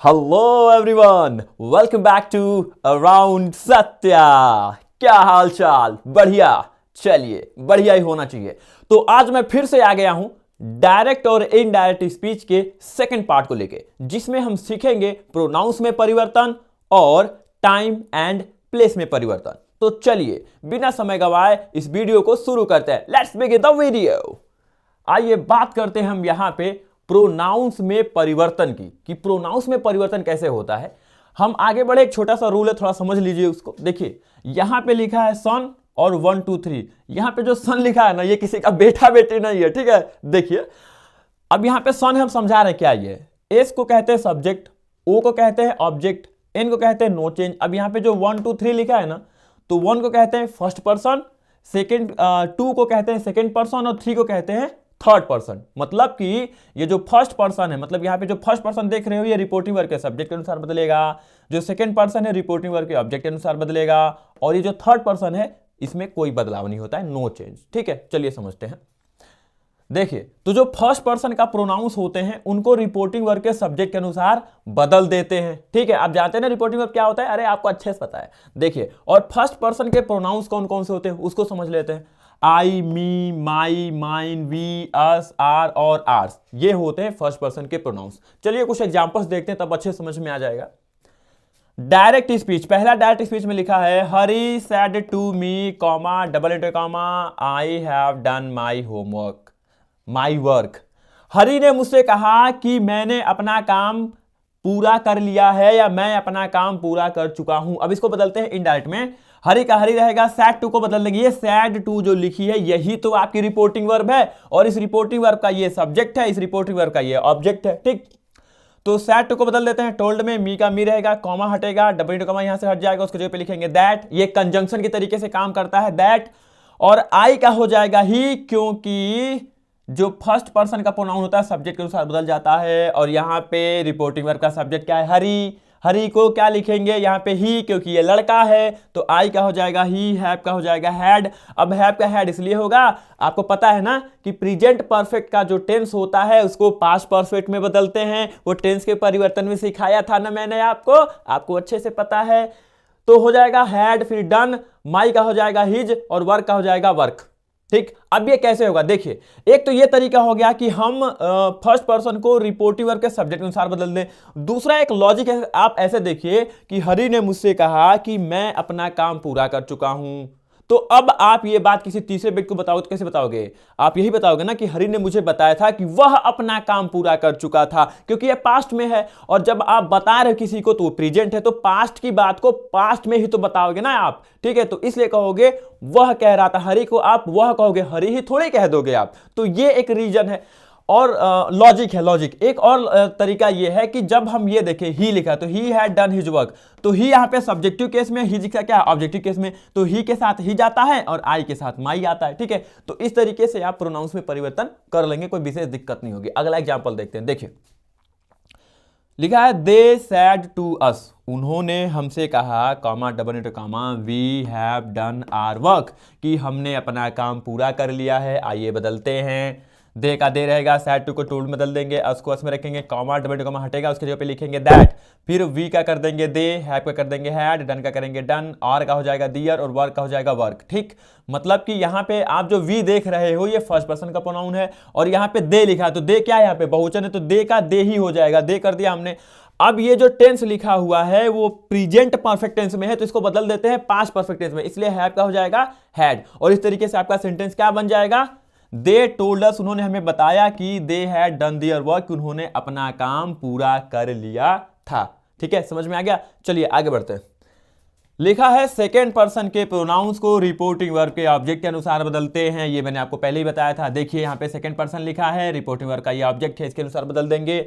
Hello everyone, welcome back to around Satya. क्या हाल चाल? बढ़िया। चलिए, बढ़िया ही होना चाहिए। तो आज मैं फिर से आ गया हूं डायरेक्ट और इनडायरेक्ट स्पीच के सेकंड पार्ट को लेके, जिसमें हम सीखेंगे प्रोनाउंस में परिवर्तन और टाइम एंड प्लेस में परिवर्तन। तो चलिए बिना समय गवाए इस वीडियो को शुरू करते हैं। Let's begin the video. आइए बात करते हैं हम यहां पे प्रोनाउंस में परिवर्तन की, कि प्रोनाउंस में परिवर्तन कैसे होता है। हम आगे बढ़े, एक छोटा सा रूल है, थोड़ा समझ लीजिए उसको। देखिए यहां पे लिखा है सन और 1 2 3। यहां पे जो सन लिखा है ना, ये किसी का बेटा बेटी नहीं है, ठीक है। देखिए अब यहां पे सन हम समझा रहे हैं क्या ये। एस को कहते हैं सब्जेक्ट, ओ को कहते हैं ऑब्जेक्ट, एन को कहते हैं नो चेंज। अब यहां पे जो 1 2 3 लिखा है ना, तो 1 को कहते हैं फर्स्ट पर्सन, सेकेंड 2 को कहते हैं सेकेंड पर्सन और 3 को कहते हैं थर्ड पर्सन। मतलब कि ये जो फर्स्ट पर्सन है, मतलब यहां पे जो फर्स्ट पर्सन देख रहे हो, ये रिपोर्टिंग वर्ब के सब्जेक्ट के अनुसार बदलेगा। जो सेकंड पर्सन है रिपोर्टिंग वर्ब के ऑब्जेक्ट के अनुसार बदलेगा। और ये जो थर्ड पर्सन है इसमें कोई बदलाव नहीं होता है, नो चेंज। ठीक है, चलिए समझते हैं। देखिए तो जो फर्स्ट पर्सन का प्रोनाउंस होते हैं उनको रिपोर्टिंग वर्ब के सब्जेक्ट के अनुसार बदल देते हैं। ठीक है, आप जानते हैं ना रिपोर्टिंग वर्ब क्या होता है? अरे आपको अच्छे से पता है। देखिए, और फर्स्ट पर्सन के प्रोनाउंस कौन कौन से होते हैं उसको समझ लेते हैं। आई, me, my, mine, we, us, are और आर्स, ये होते हैं फर्स्ट पर्सन के प्रोनाउंस। चलिए कुछ एग्जांपल्स देखते हैं, तब अच्छे समझ में आ जाएगा। डायरेक्ट स्पीच, पहला डायरेक्ट स्पीच में लिखा है Hari said to me comma double into comma I have done my homework, my work. Hari ने मुझसे कहा कि मैंने अपना काम पूरा कर लिया है या मैं अपना काम पूरा कर चुका हूं। अब इसको बदलते हैं इनडायरेक्ट में। हरी का हरी रहेगा, सैड टू को बदल देंगे। ये सैड टू जो लिखी है यही तो आपकी रिपोर्टिंग वर्ब है, और इस रिपोर्टिंग वर्ब का ये सब्जेक्ट है, इस रिपोर्टिंग वर्ब का ये ऑब्जेक्ट है। ठीक, तो सैड टू को बदल देते हैं। टोल्ड में मी का मी रहेगा, कॉमा हटेगा, डबल इंटू कॉमा यहां से हट जाएगा, उसके जगह पे लिखेंगे दैट। ये कंजंक्शन के तरीके से काम करता है, दैट। और आई का हो जाएगा ही, क्योंकि जो फर्स्ट पर्सन का प्रोनाउन होता है सब्जेक्ट के अनुसार बदल जाता है। और यहां पे रिपोर्टिंग वर्ब का सब्जेक्ट क्या है? हरी। हरी को क्या लिखेंगे यहां पे? ही, क्योंकि ये लड़का है। तो आई का हो जाएगा ही, हैव का हो जाएगा हैड। अब हैव का हैड इसलिए होगा, आपको पता है ना कि प्रेजेंट परफेक्ट का जो टेंस होता है उसको पास्ट परफेक्ट में बदलते हैं। वो टेंस के परिवर्तन में सिखाया था ना मैंने आपको अच्छे से पता है। तो हो जाएगा हैड, फिर डन। माई का हो जाएगा हिज और वर्क का हो जाएगा वर्क। ठीक, अब ये कैसे होगा? देखिए, एक तो ये तरीका हो गया कि हम फर्स्ट पर्सन को रिपोर्टिव वर्ब के सब्जेक्ट के अनुसार बदल दें। दूसरा एक लॉजिक है, आप ऐसे देखिए कि हरी ने मुझसे कहा कि मैं अपना काम पूरा कर चुका हूं। तो अब आप ये बात किसी तीसरे व्यक्ति को बताओगे तो कैसे बताओगे? आप यही बताओगे ना कि हरी ने मुझे बताया था कि वह अपना काम पूरा कर चुका था, क्योंकि ये पास्ट में है। और जब आप बता रहे हो किसी को तो वो प्रेजेंट है, तो पास्ट की बात को पास्ट में ही तो बताओगे ना आप। ठीक है, तो इसलिए कहोगे वह कह रहा था हरी को, आप वह कहोगे, हरी ही थोड़ी कह दोगे आप। तो ये एक रीजन है और लॉजिक है। लॉजिक एक और तरीका ये है कि जब हम ये देखें ही लिखा तो he had done his work, तो ही यहां पे सब्जेक्टिव केस में, हिज का क्या ऑब्जेक्टिव केस में, तो ही के साथ ही जाता है और आई के साथ माई आता है। ठीक है, तो इस तरीके से आप प्रोनाउंस में परिवर्तन कर लेंगे, कोई विशेष दिक्कत नहीं होगी। अगला एग्जाम्पल देखते हैं। देखिए लिखा है दे सैड टू अस, उन्होंने हमसे कहा, comma double into comma we have done our work, कि हमने अपना काम पूरा कर लिया है। आइए बदलते हैं। दे का दे रहेगा, सैड टू को टूल बदल देंगे, अस को अस में रखेंगे, कॉमा डबल इंटू कॉमा हटेगा, उसके जगह पे लिखेंगे दैट। फिर वी का कर देंगे दे, हैव का कर देंगे हैड, डन का करेंगे डन, आर का हो जाएगा दियर और वर्क का हो जाएगा वर्क। ठीक, मतलब कि यहां पे आप जो वी देख रहे हो ये फर्स्ट पर्सन का प्रोनाउन है, और यहां पे दे लिखा है तो दे क्या है? यहां पे बहुवचन है, तो दे का दे ही हो जाएगा, दे कर दिया हमने। अब ये जो टेंस लिखा हुआ है वो प्रेजेंट परफेक्ट टेंस में है, तो इसको बदल देते हैं पास्ट परफेक्ट टेंस में, इसलिए हैव का हो जाएगा हैड। और इस तरीके से आपका सेंटेंस क्या बन जाएगा? दे टोल्ड अस, उन्होंने हमें बताया कि दे हैड डन देयर वर्क, उन्होंने अपना काम पूरा कर लिया था। ठीक है, समझ में आ गया? चलिए आगे बढ़ते हैं। लिखा है सेकेंड पर्सन के प्रोनाउंस को रिपोर्टिंग वर्ब के ऑब्जेक्ट के अनुसार बदलते हैं। ये मैंने आपको पहले ही बताया था। देखिए यहां पे सेकेंड पर्सन लिखा है, रिपोर्टिंग वर्ब का ये ऑब्जेक्ट है, इसके अनुसार बदल देंगे।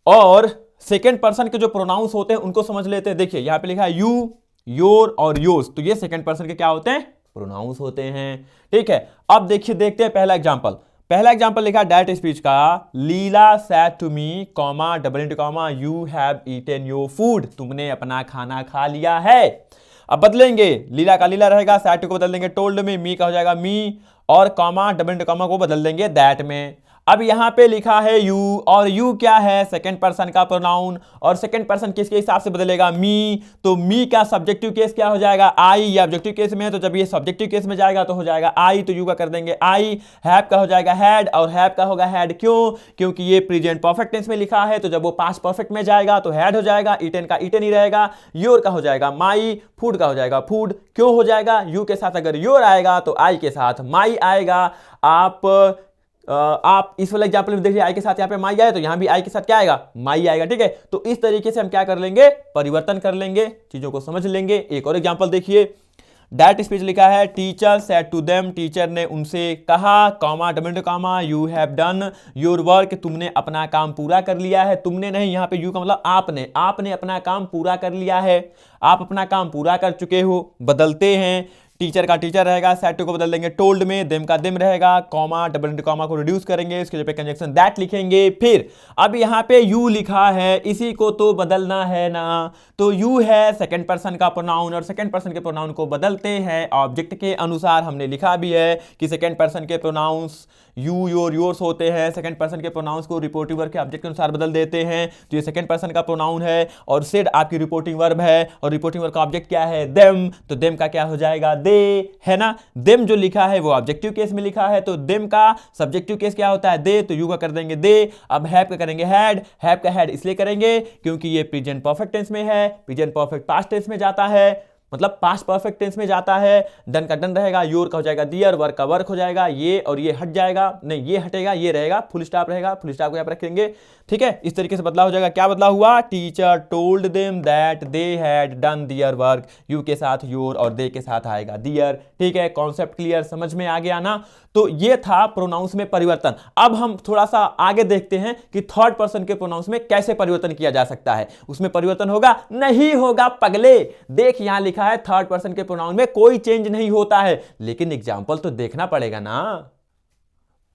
और सेकेंड पर्सन के जो प्रोनाउंस होते हैं उनको समझ लेते हैं। देखिए यहां पे लिखा है यू, योर और योर्स, तो ये सेकेंड पर्सन के क्या होते हैं? प्रोनाउंस होते हैं। ठीक है, अब देखिए देखते हैं पहला एग्जांपल। पहला एग्जांपल लिखा डायरेक्ट स्पीच का, Leela said to me comma double into comma you have eaten your food, तुमने अपना खाना खा लिया है। अब बदलेंगे, लीला का लीला रहेगा, सैड टू को बदल देंगे टोल्ड में, मी का हो जाएगा मी, और कॉमा डबल इंटू कॉमा को बदल देंगे दैट में। अब यहां पे लिखा है यू, और यू क्या है? सेकंड पर्सन का प्रोनाउन, और सेकंड पर्सन किसके हिसाब से बदलेगा? मी। तो मी का सब्जेक्टिव केस क्या हो जाएगा? आई। ये ऑब्जेक्टिव केस में है, तो जब ये सब्जेक्टिव केस में जाएगा तो हो जाएगा आई, तो यू का कर देंगे आई। हैव का हो जाएगा हैड, और हैव का होगा हैड। क्यों? क्योंकि ये प्रेजेंट परफेक्ट टेंस में लिखा है, तो जब वो पास्ट परफेक्ट में जाएगा तो हैड हो जाएगा, ईटन का ईटन ही रहेगा, योर का हो जाएगा माई, फूड का हो जाएगा फूड। क्यों हो जाएगा? यू के साथ अगर योर आएगा तो आई के साथ माई आएगा। आप इस वाले एग्जांपल में देखिए, आई के साथ यहाँ पे माई आया, तो यहां भी आई के साथ क्या आएगा? माई आएगा। ठीक है, तो इस तरीके से हम क्या कर लेंगे? परिवर्तन कर लेंगे, चीजों को समझ लेंगे। एक और एग्जांपल देखिए, दैट स्पीच लिखा है, teacher said to them, teacher ने उनसे कहा, comma double comma, you have done your work, तुमने अपना काम पूरा कर लिया है। तुमने नहीं, यहाँ पे यू का मतलब आपने अपना काम पूरा कर लिया है, आप अपना काम पूरा कर चुके हो। बदलते हैं, टीचर का टीचर रहेगा, सेड टू को बदल देंगे टोल्ड में, देम का देम रहेगा, कॉमा डबल कॉमा को रिड्यूस करेंगे, उसके जगह पे कंजक्शन दैट लिखेंगे। फिर अब यहाँ पे यू लिखा है, इसी को तो बदलना है ना, तो यू है सेकंड पर्सन का प्रोनाउन, और सेकंड पर्सन के प्रोनाउन को बदलते हैं ऑब्जेक्ट के अनुसार। हमने लिखा भी है कि सेकंड पर्सन के प्रोनाउंस यू योर योर्स होते हैं, सेकंड पर्सन के प्रोनाउंस को रिपोर्टिव वर्ब के ऑब्जेक्ट के अनुसार बदल देते हैं। तो ये सेकंड पर्सन का प्रोनाउन है, और सेड आपकी रिपोर्टिंग वर्ब है, और रिपोर्टिंग वर्ब का ऑब्जेक्ट क्या है? देम। तो देम का क्या हो जाएगा? दे, है ना। देम जो लिखा है वो ऑब्जेक्टिव केस में लिखा है, तो देम का सब्जेक्टिव केस क्या होता है? दे, तो यू का कर देंगे दे। अब हैव का करेंगे हैड, हैव का हैड इसलिए करेंगे क्योंकि ये प्रेजेंट परफेक्ट टेंस में है, प्रेजेंट परफेक्ट पास्ट टेंस में जाता है, मतलब पास्ट परफेक्ट टेंस में जाता है। डन का डन रहेगा, योर का हो जाएगा दियर, वर्क का वर्क हो जाएगा, ये और ये हट जाएगा, नहीं ये हटेगा, ये रहेगा, फुल स्टॉप रहेगा, फुल स्टॉप को यहाँ पर रखेंगे। ठीक है, इस तरीके से बदलाव हो जाएगा। क्या बदलाव हुआ? Teacher told them that they had done their work, you के साथ योर और दे के साथ आएगा दियर। ठीक है, कॉन्सेप्ट क्लियर, समझ में आ गया ना। तो ये था प्रोनाउंस में परिवर्तन। अब हम थोड़ा सा आगे देखते हैं कि थर्ड पर्सन के प्रोनाउंस में कैसे परिवर्तन किया जा सकता है। उसमें परिवर्तन होगा? नहीं होगा पगले। देख यहां लिखा है थर्ड पर्सन के प्रोनाउन में कोई चेंज नहीं होता है, लेकिन एग्जाम्पल तो देखना पड़ेगा ना।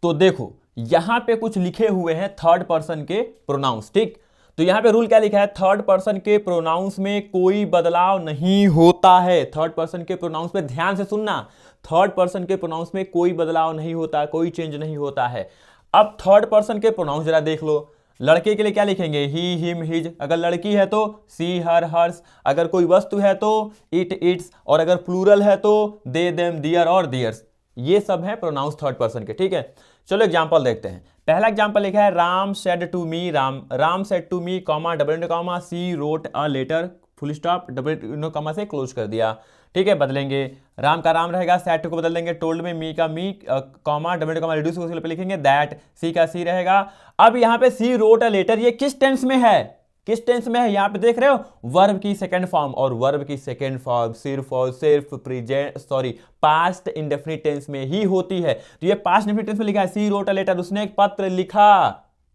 तो देखो यहां पे कुछ लिखे हुए हैं थर्ड पर्सन के प्रोनाउंस। ठीक, तो यहां पे रूल क्या लिखा है? थर्ड पर्सन के प्रोनाउंस में कोई बदलाव नहीं होता है। थर्ड पर्सन के प्रोनाउंस पे ध्यान से सुनना, थर्ड पर्सन के प्रोनाउंस में कोई बदलाव नहीं होता, कोई चेंज नहीं होता है। अब थर्ड पर्सन के प्रोनाउंस जरा देख लो। लड़के के लिए क्या लिखेंगे? ही हिम हिज, अगर लड़की है तो सी हर हर्स, अगर कोई वस्तु है तो इट इट्स, और अगर प्लूरल है तो दे देम दियर और दियर्स। ये सब है प्रोनाउंस थर्ड पर्सन के। ठीक है, चलो एग्जांपल देखते हैं। पहला एग्जांपल लिखा है, Ram said to me, Ram said to me, comma double comma, she wrote a letter, full stop double comma से क्लोज कर दिया। ठीक है, बदलेंगे, राम का राम रहेगा, सेड को बदल देंगे टोल्ड में, मी का मी, कॉमा डबल कॉमा रिड्यूस पे लिखेंगे दैट, सी का सी रहेगा। अब यहां पे सी रोट अ लेटर, ये किस टेंस में है? किस टेंस में है? यहां पे देख रहे हो, वर्ब की सेकंड फॉर्म, और वर्ब की सेकंड फॉर्म सिर्फ और सिर्फ पास्ट इंडेफिनिट टेंस में ही होती है। तो ये पास्ट इंडेफिनिट टेंस में लिखा है, सी रोट अ लेटर, उसने एक पत्र लिखा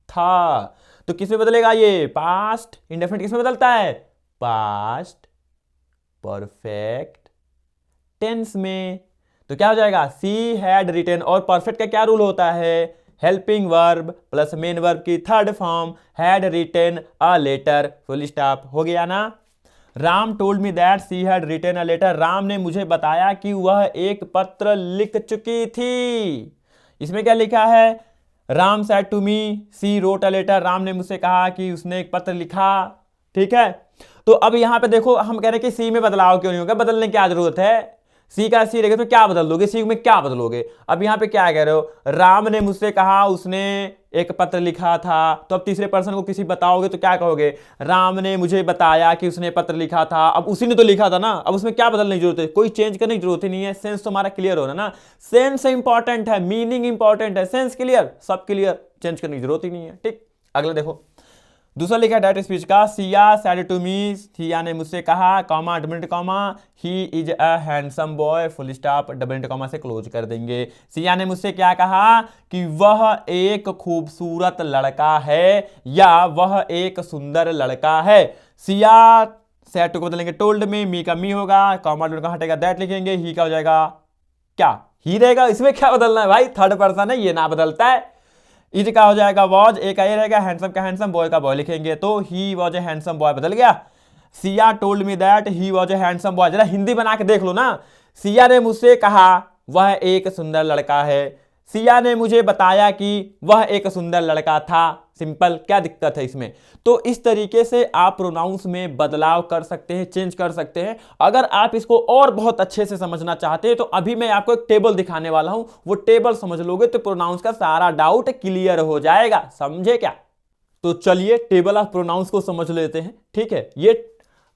था। तो किस में बदलेगा? ये पास्ट इंडेफिनिट किस में बदलता है? पास्ट परफेक्ट टेंस में। तो क्या हो जाएगा? सी हैड रिटन, और परफेक्ट का क्या रूल होता है? Helping verb plus main verb की third form, had written a letter, full stop. हो गया ना। Ram told me that she had written a letter, Ram ने मुझे बताया कि वह एक पत्र लिख चुकी थी। इसमें क्या लिखा है? Ram said to me she wrote a letter, Ram ने मुझसे कहा कि उसने एक पत्र लिखा। ठीक है, तो अब यहां पे देखो, हम कह रहे हैं कि सी में बदलाव क्यों नहीं होगा? बदलने की क्या जरूरत है? सी का सी रहेगा तो क्या बदल दोगे? सी में क्या बदलोगे? अब यहां पे क्या कह रहे हो? राम ने मुझसे कहा उसने एक पत्र लिखा था, तो अब तीसरे पर्सन को किसी बताओगे तो क्या कहोगे? राम ने मुझे बताया कि उसने पत्र लिखा था। अब उसी ने तो लिखा था ना, अब उसमें क्या बदलने की जरूरत है? कोई चेंज करने की जरूरत ही नहीं है। सेंस तो हमारा क्लियर हो रहा ना, सेंस इंपॉर्टेंट है, मीनिंग इंपॉर्टेंट है, सेंस क्लियर, सब क्लियर, चेंज करने की जरूरत ही नहीं है। ठीक, अगला देखो, दूसरा लिखा है डायरेक्ट स्पीच का, Siya said to me, Siya ने मुझसे कहा, comma double comma, he is a handsome boy, full stop double comma से क्लोज कर देंगे। सिया ने मुझसे क्या कहा? कि वह एक खूबसूरत लड़का है, या वह एक सुंदर लड़का है। सिया सेड टू को बदलेंगे टोल्ड में, मी का मी होगा, कॉमा डबल का हटेगा दैट लिखेंगे, ही का हो जाएगा क्या? ही रहेगा। इसमें क्या बदलना है भाई? थर्ड पर्सन है, ये ना बदलता है। इज का हो जाएगा वॉज, एक ये रहेगा, हैंडसम का हैंडसम, बॉय का बॉय लिखेंगे, तो he was a handsome boy बदल गया। Siya told me that he was a handsome boy, जरा हिंदी बना के देख लो ना। सिया ने मुझसे कहा वह एक सुंदर लड़का है। सिया ने मुझे बताया कि वह एक सुंदर लड़का था। सिंपल, क्या दिक्कत है इसमें। तो इस तरीके से आप प्रोनाउंस में बदलाव कर सकते हैं, चेंज कर सकते हैं। अगर आप इसको और बहुत अच्छे से समझना चाहते हैं तो अभी मैं आपको एक टेबल दिखाने वाला हूं, वो टेबल समझ लोगे तो प्रोनाउंस का सारा डाउट क्लियर हो जाएगा। समझे क्या? तो चलिए टेबल ऑफ प्रोनाउंस को समझ लेते हैं। ठीक है, ये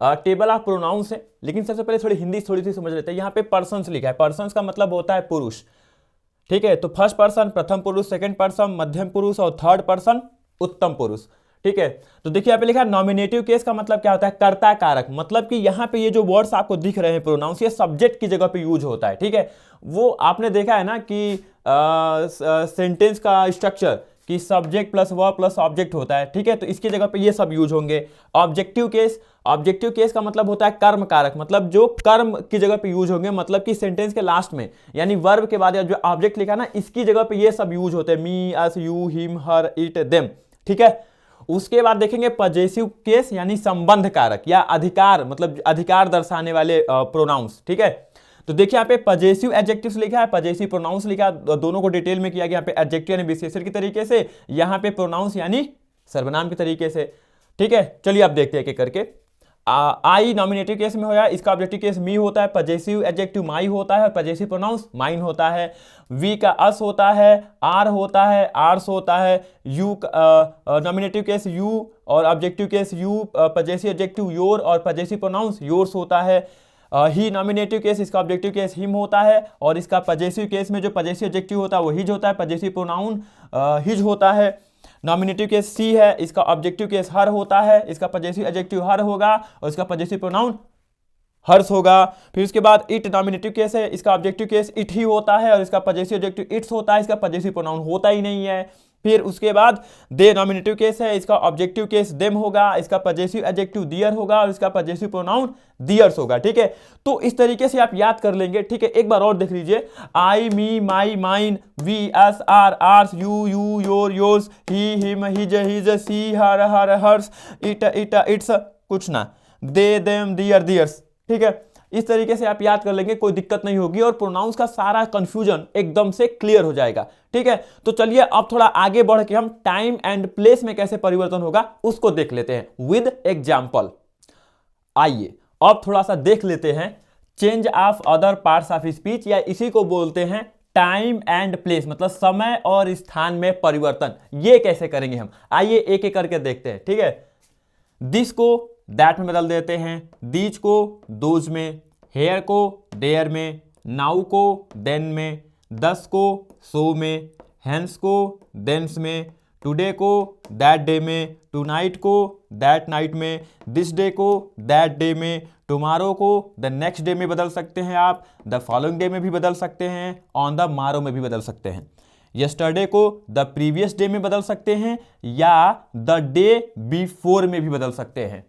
टेबल ऑफ प्रोनाउंस है, लेकिन सबसे पहले थोड़ी हिंदी थोड़ी सी समझ लेते हैं। यहां पे पर्सन्स लिखा है, पर्सन्स का मतलब होता है पुरुष। ठीक है, तो फर्स्ट पर्सन प्रथम पुरुष, सेकंड पर्सन मध्यम पुरुष और थर्ड पर्सन उत्तम पुरुष। ठीक है, तो देखिए यहाँ पे लिखा है नॉमिनेटिव केस का मतलब क्या होता है? कर्ता कारक। मतलब कि यहाँ पे ये जो वर्ड्स आपको दिख रहे हैं प्रोनाउंस, ये सब्जेक्ट की जगह पे यूज होता है। ठीक है, वो आपने देखा है ना कि सेंटेंस का स्ट्रक्चर कि subject plus verb plus object होता है। ठीक है, तो इसकी जगह पे ये सब यूज होंगे। ऑब्जेक्टिव केस, ऑब्जेक्टिव केस का मतलब होता है कर्म कारक, मतलब जो कर्म की जगह पे यूज होंगे। मतलब कि सेंटेंस के लास्ट में यानी वर्ब के बाद जो ऑब्जेक्ट लिखा ना, इसकी जगह पे ये सब यूज होते हैं। Me, us, you, him, her, it, them. ठीक है, उसके बाद देखेंगे पजेसिव केस यानी संबंध कारक या अधिकार, मतलब अधिकार दर्शाने वाले प्रोनाउंस। ठीक है, तो देखिए यहाँ पे पजेसिव एडजेक्टिव्स लिखा है, पजेसिव प्रोनाउंस लिखा है, दोनों को डिटेल में किया गया। यहाँ पे एडजेक्टिव यानी विशेषण की तरीके से, यहाँ पे प्रोनाउंस यानी सर्वनाम के तरीके से। ठीक है, चलिए आप देखते हैं एक एक करके। आई नॉमिनेटिव केस में होया, इसका ऑब्जेक्टिव केस मी होता है, पजेसिव एडजेक्टिव माई होता है और पजेसिव प्रोनाउंस माइन होता है। वी का अस होता है, आर होता है, आर्स होता है। यू नॉमिनेटिव केस यू और objective case you, possessive adjective your और पजेसिव प्रोनाउंस योर्स होता है। ही नॉमिनेटिव केस, इसका ऑब्जेक्टिव केस हिम होता है और इसका पजेसिव केस में जो पजेसिव एडजेक्टिव होता है वो हिज होता है, पजेसिव प्रोनाउन हिज होता है। नॉमिनेटिव केस सी है, इसका ऑब्जेक्टिव केस हर होता है, इसका पजेसिव एडजेक्टिव हर होगा और इसका पजेसिव प्रोनाउन हर्ष होगा। फिर उसके बाद इट नॉमिनेटिव केस है, इसका ऑब्जेक्टिव केस इट ही होता है और इसका पजेसिव एडजेक्टिव इट्स होता है, इसका पजेसिव प्रोनाउन होता ही नहीं है। फिर उसके बाद दे नॉमिनेटिव केस है, इसका ऑब्जेक्टिव केस देम होगा, इसका पजेसिव एडजेक्टिव दियर होगा और इसका पजेसिव प्रोनाउन दियर्स होगा। ठीक है, तो इस तरीके से आप याद कर लेंगे। ठीक है, एक बार और देख लीजिए। I, me, my, mine, we, us, our, ours, you, you, your, yours, he, him, his, his, she, her, hers, it, its, कुछ ना, दे, देम, दियर, दियर्स। ठीक है, इस तरीके से आप याद कर लेंगे, कोई दिक्कत नहीं होगी और प्रोनाउंस का सारा कंफ्यूजन एकदम से क्लियर हो जाएगा। ठीक है, तो चलिए अब थोड़ा आगे बढ़ के हम टाइम एंड प्लेस में कैसे परिवर्तन होगा उसको देख लेते हैं विद एग्जाम्पल। आइए अब थोड़ा सा देख लेते हैं change of other parts of speech, या इसी को बोलते हैं टाइम एंड प्लेस, मतलब समय और स्थान में परिवर्तन। ये कैसे करेंगे हम, आइए एक एक करके देखते हैं। ठीक है, दिस को दैट में बदल देते हैं, दीज को दोज में, हेयर को देयर में, नाउ को देन में, दस को सो में, हैंस को देंस में, टुडे को दैट डे में, टुनाइट को दैट नाइट में, दिस डे को दैट डे में, टुमारो को द नेक्स्ट डे में बदल सकते हैं आप, द फॉलोइंग डे में भी बदल सकते हैं, ऑन द मारो में भी बदल सकते हैं। यस्टरडे को द प्रीवियस डे में बदल सकते हैं या द डे बिफोर में भी बदल सकते हैं।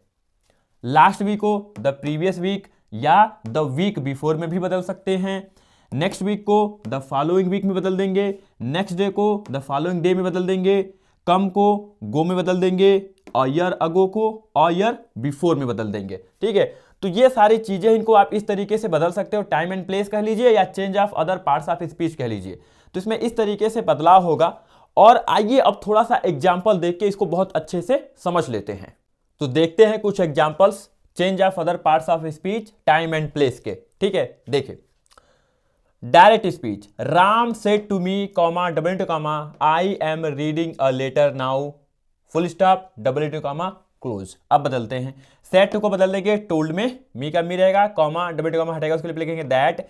लास्ट वीक को द प्रीवियस वीक या द वीक बिफोर में भी बदल सकते हैं। नेक्स्ट वीक को द फॉलोइंग वीक में बदल देंगे, नेक्स्ट डे को द फॉलोइंग डे में बदल देंगे, कम को गो में बदल देंगे, अ ईयर अगो को अ ईयर बिफोर में बदल देंगे। ठीक है, तो ये सारी चीजें इनको आप इस तरीके से बदल सकते हो, टाइम एंड प्लेस कह लीजिए या change of other parts of speech कह लीजिए। तो इसमें इस तरीके से बदलाव होगा। और आइए अब थोड़ा सा एग्जाम्पल देख के इसको बहुत अच्छे से समझ लेते हैं। तो देखते हैं कुछ examples change of other parts of speech time and place के। ठीक है, देखिए direct speech, Ram said to me comma double two comma I am reading a letter now full stop double two comma close. अब बदलते हैं, said to को बदल देंगे टोल्ड में, मी का मी रहेगा, कॉमा डबल टू कॉमा हटेगा, उसके लिए लिखेंगे दैट,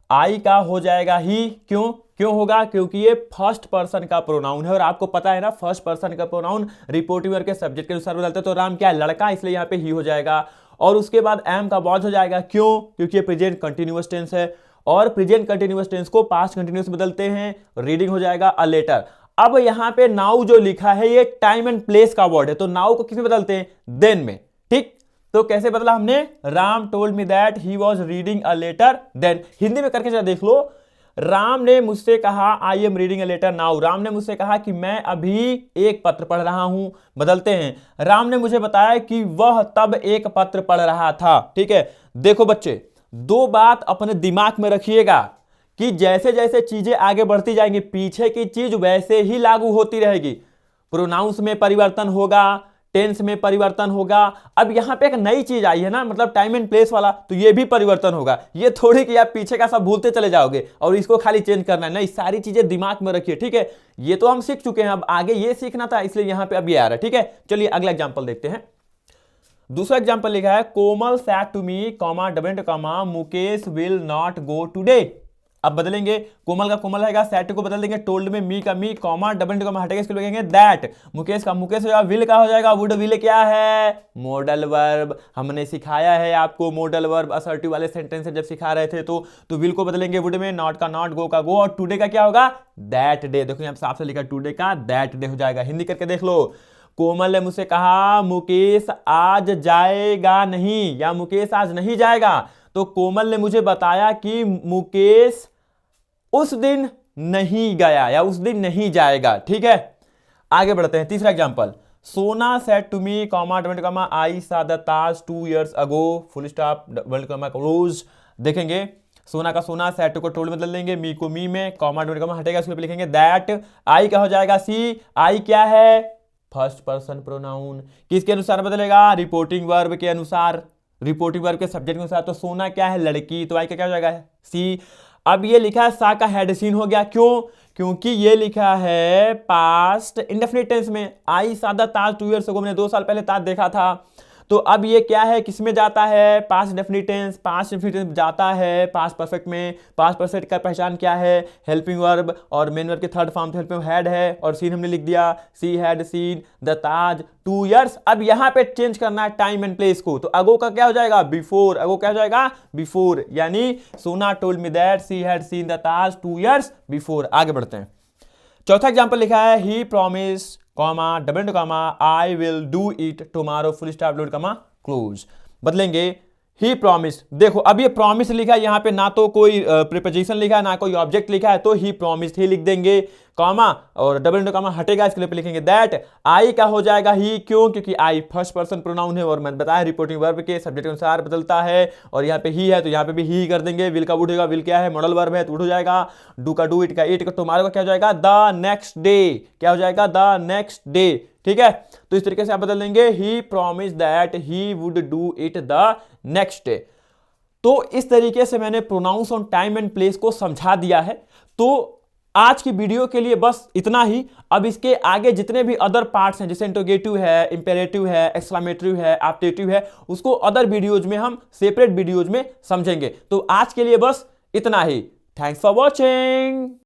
आई का हो जाएगा ही। क्यों होगा, क्योंकि ये फर्स्ट पर्सन का प्रोनाउन है और आपको पता है ना फर्स्ट पर्सन का प्रोनाउन रिपोर्टिव वर्ब के सब्जेक्ट के अनुसार बदलते हैं। तो राम क्या है, लड़का, इसलिए यहाँ पे ही हो जाएगा। और उसके बाद एम का वॉज हो जाएगा, क्यों, क्योंकि ये प्रेजेंट कंटिन्यूअस टेंस है और प्रेजेंट कंटिन्यूअस टेंस को पास्ट कंटिन्यूअस बदलते हैं, रीडिंग हो जाएगा अ लेटर। अब यहाँ पे नाउ जो लिखा है ये टाइम एंड प्लेस का वर्ड है, तो नाउ को किसमें बदलते हैं, देन में। ठीक, तो कैसे बदला हमने, Ram told me that he was reading a letter then. Hindi में करके जरा देख लो, राम ने मुझसे कहा I am reading a letter now, Ram ने मुझसे कहा कि मैं अभी एक पत्र पढ़ रहा हूं। बदलते हैं, राम ने मुझे बताया कि वह तब एक पत्र पढ़ रहा था। ठीक है, देखो बच्चे, दो बात अपने दिमाग में रखिएगा कि जैसे जैसे चीजें आगे बढ़ती जाएंगी पीछे की चीज वैसे ही लागू होती रहेगी। प्रोनाउंस में परिवर्तन होगा, टेंस में परिवर्तन होगा। अब यहां पे एक नई चीज आई है ना, मतलब टाइम एंड प्लेस वाला, तो ये भी परिवर्तन होगा। ये थोड़ी कि आप पीछे का सब भूलते चले जाओगे और इसको खाली चेंज करना है, नहीं, सारी चीजें दिमाग में रखिए, ठीक है। ये तो हम सीख चुके हैं, अब आगे ये सीखना था, इसलिए यहां पे अब ये आ रहा है, ठीक है। चलिए अगला एग्जाम्पल देखते हैं। दूसरा एग्जाम्पल लिखा है, Komal said to me comma double comma Mukesh will not go today. अब बदलेंगे, कोमल का कोमल रहेगा, सैड को बदल देंगे टोल्ड में, मी का मी, कॉमा डबल कॉमा हटेगा, इसको लिखेंगे दैट। मुकेश का मुकेश हो जाएगा, विल का हो जाएगा वुड। विल क्या है? Modal verb. हमने सिखाया है आपको मॉडल वर्ब असर्टिव वाले सेंटेंस जब सिखा रहे थे तो विल को बदलेंगे वुड में, नॉट का नॉट, गो का गो, और टुडे का क्या होगा? That day. देखो यहां साफ से लिखा टुडे का दैट डे हो जाएगा। हिंदी करके देख लो। कोमल ने मुझसे कहा मुकेश आज जाएगा नहीं, या मुकेश आज नहीं जाएगा, तो कोमल ने मुझे बताया कि मुकेश उस दिन नहीं गया या उस दिन नहीं जाएगा, ठीक है। आगे बढ़ते हैं, तीसरा example, Sona said to me comma double comma I saw the Taj 2 years ago full stop double comma close. देखेंगे, सोना का सोना, सेड को टोल्ड बदल देंगे, मी को मी में, कॉमा डबल कॉमा हटेगा, इसके ऊपर लिखेंगे दैट। आई क्या हो जाएगा? सी। आई क्या है? First person pronoun. किसके अनुसार बदलेगा? रिपोर्टिंग वर्ब के अनुसार, रिपोर्टिंग वर्ब के सब्जेक्ट के अनुसार। तो सोना क्या है? लड़की, तो आई का क्या हो जाएगा? सी। अब ये लिखा है सा का हेड सीन हो गया, क्यों? क्योंकि ये लिखा है पास्ट इंडेफिनिट टेंस में। आई सादा ताज 2 years अगो, मैंने 2 साल पहले ताज देखा था। तो अब ये क्या है, किसमें जाता है? Past definite tense. Past definite tense जाता है पास्ट परफेक्ट में। पास्ट परफेक्ट का पहचान क्या है? हेल्पिंग वर्ब, और मेन वर्ब के थर्ड फॉर्म हेल्पिंग हैड है, और सीन हमने लिख दिया, she had seen the Taj 2 years। अब यहां पे चेंज करना है टाइम एंड प्लेस को, तो अगो का क्या हो जाएगा? बिफोर। अगो क्या हो जाएगा? बिफोर, यानी Sona told me that she had seen the Taj 2 years before. आगे बढ़ते हैं। चौथा एग्जांपल लिखा है, he promise comma double comma I will do it tomorrow full stop double comma close. बदलेंगे, ही प्रॉमिस। देखो अब ये प्रॉमिस लिखा है, यहां पे ना तो कोई प्रीपोजिशन लिखा है ना कोई ऑब्जेक्ट लिखा है, तो ही प्रॉमिस ही लिख देंगे, कॉमा और डबल कॉमा हटेगा, इसके लिए लिखेंगे दैट। आई का हो जाएगा ही, क्यों? क्योंकि आई फर्स्ट पर्सन प्रोनाउन है, और मैंने बताया रिपोर्टिंग वर्ब के सब्जेक्ट के अनुसार बदलता है, और यहाँ पे ही है तो यहाँ पे भी ही कर देंगे। विल का वुड होगा, विल क्या है? मॉडल वर्ब है तो वुड हो जाएगा। डू का डू, इट का इट, टुमारो का क्या हो जाएगा? The next day. क्या हो जाएगा? द नेक्स्ट डे, ठीक है। तो इस तरीके से आप बदल देंगे, he promise that he would do it the next day. तो इस तरीके से मैंने pronoun on time and place को समझा दिया है। तो आज की वीडियो के लिए बस इतना ही। अब इसके आगे जितने भी अदर पार्ट्स हैं, जैसे इंटरोगेटिव है, इंपेरेटिव है, एक्सक्लेमेटरी है, एप्टेटिव है, उसको अदर वीडियोज में हम सेपरेट वीडियोज में समझेंगे। तो आज के लिए बस इतना ही। Thanks for watching.